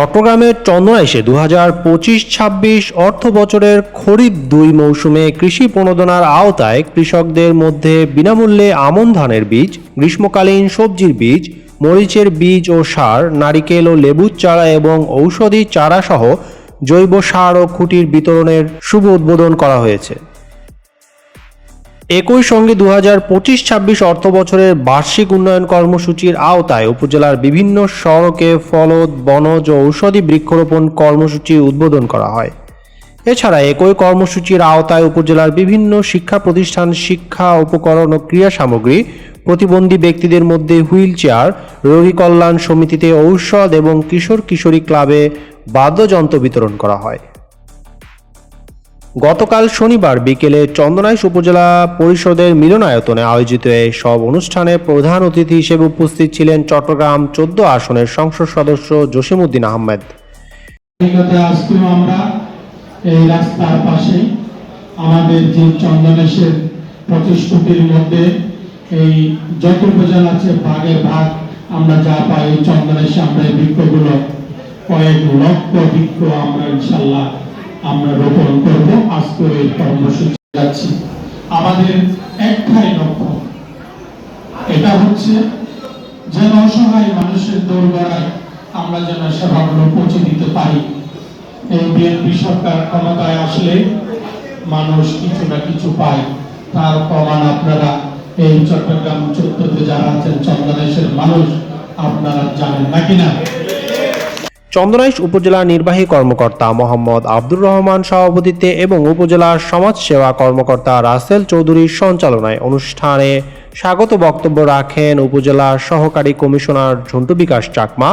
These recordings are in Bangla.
চট্টগ্রামের চন্দনাইশে 2025-26 অর্থ বছরের খরিফ 2 মৌসুমে কৃষি প্রণোদনার আওতায় কৃষকদের মধ্যে বিনামূল্যে আমন ধানের বীজ, গ্রীষ্মকালীন সবজির বীজ, মরিচের বীজ ও সার, নারিকেল ও লেবুর চারা এবং ঔষধি চারা সহ জৈব সার ও খুঁটির বিতরণের শুভ উদ্বোধন করা হয়েছে। একই সঙ্গে 2025-26 অর্থ বছরের বার্ষিক উন্নয়ন কর্মসূচির আওতায় উপজেলার বিভিন্ন সড়কে ফলদ, বনজ ও ঔষধি বৃক্ষরোপণ কর্মসূচি উদ্বোধন করা হয়। এছাড়া একই কর্মসূচির আওতায় উপজেলার বিভিন্ন শিক্ষা প্রতিষ্ঠান শিক্ষা উপকরণ ও ক্রীড়া সামগ্রী, প্রতিবন্ধী ব্যক্তিদের মধ্যে হুইল চেয়ার, রোগী কল্যাণ সমিতিতে ঔষধ এবং কিশোর কিশোরী ক্লাবে বাদ্যযন্ত্র বিতরণ করা হয়। গতকাল শনিবার বিকেলে চন্দনাইশ উপজেলা পরিষদের মিলনায়তনে আয়োজিত এই সব অনুষ্ঠানে প্রধান অতিথি হিসেবে উপস্থিত ছিলেন চট্টগ্রাম 14 আসনের সংসদ সদস্য জসিমউদ্দিন আহমেদ। আজকেও আমরা এই রাস্তার পাশে আমাদের যে চন্দনাইশের 25 কোটির মধ্যে এই যত উপজেলা আছে ভাগের ভাগ আমরা যা পাই চন্দনাইশে আমরা এই বৃক্ষগুলো কয়েক লক্ষ বৃক্ষ আমরা ইনশাল্লাহ আমরা রোপণ করব। আজকে এই কর্মসূচি যাচ্ছি, আমাদের একটাই লক্ষ্য, এটা হচ্ছে যেন অসহায় মানুষের দোরগোড়ায় আমরা যেন সেবাগুলো পৌঁছে দিতে পারি। এই বিএনপি সরকার ক্ষমতায় আসলে মানুষ কিছু না কিছু পায়, তার প্রমাণ আপনারা এই চট্টগ্রাম 14তে যারা আছেন চন্দনাইশের মানুষ আপনারা জানেন নাকি না। চন্দনাইশ উপজেলা নির্বাহী কর্মকর্তা মোহাম্মদ আব্দুর রহমান সভাপতিত্বে এবং উপজেলার সমাজ সেবা কর্মকর্তা রাসেল চৌধুরীর সঞ্চালনায় অনুষ্ঠানে স্বাগত বক্তব্য রাখেন উপজেলার সহকারী কমিশনার ঝন্টু বিকাশ চাকমা।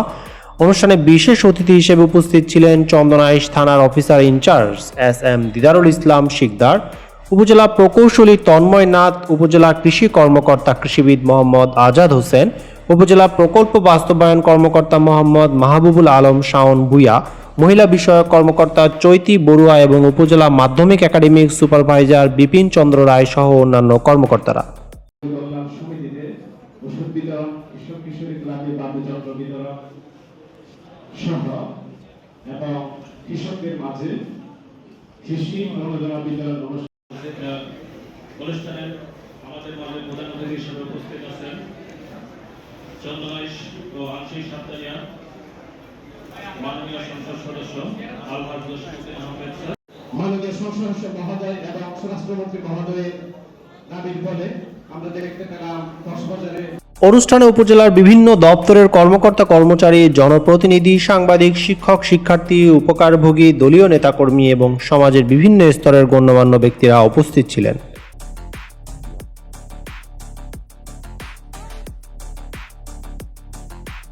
অনুষ্ঠানে বিশেষ অতিথি হিসেবে উপস্থিত ছিলেন চন্দনাইশ থানার অফিসার ইনচার্জ SM দিদারুল ইসলাম শিকদার, উপজেলা প্রকৌশলী তন্ময় নাথ, উপজেলা কৃষি কর্মকর্তা কৃষিবিদ মোহাম্মদ আজাদ হোসেন, উপজেলা প্রকল্প বাস্তবায়ন কর্মকর্তা মোহাম্মদ মাহবুবুল আলম শাওন ভুইয়া, মহিলা বিষয়ক কর্মকর্তা চৈতি বড়ুয়া এবং উপজেলা মাধ্যমিক একাডেমিক সুপারভাইজার বিপিন চন্দ্র রায় সহ অন্যান্য কর্মকর্তারা। অনুষ্ঠানের আমাদের মাঝে প্রধান অতিথি হিসেবে উপস্থিত আছেন চন্দনাইশ ও আংশিক সাতকানিয়া মাননীয় সংসদ সদস্য আলহাজ জসিমউদ্দিন আহমেদ স্যার, মাননীয় সংসদ সদস্য মহোদয় এবং স্বরাষ্ট্রমন্ত্রী মহোদয়ের দাবির ফলে আমরা দেখতে পেলাম কক্সবাজারে অনুষ্ঠানে উপজেলার বিভিন্ন দপ্তরের কর্মকর্তা কর্মচারী, জনপ্রতিনিধি, সাংবাদিক, শিক্ষক, শিক্ষার্থী, উপকারভোগী, দলীয় নেতাকর্মী এবং সমাজের বিভিন্ন স্তরের গণ্যমান্য ব্যক্তিরা উপস্থিত ছিলেন।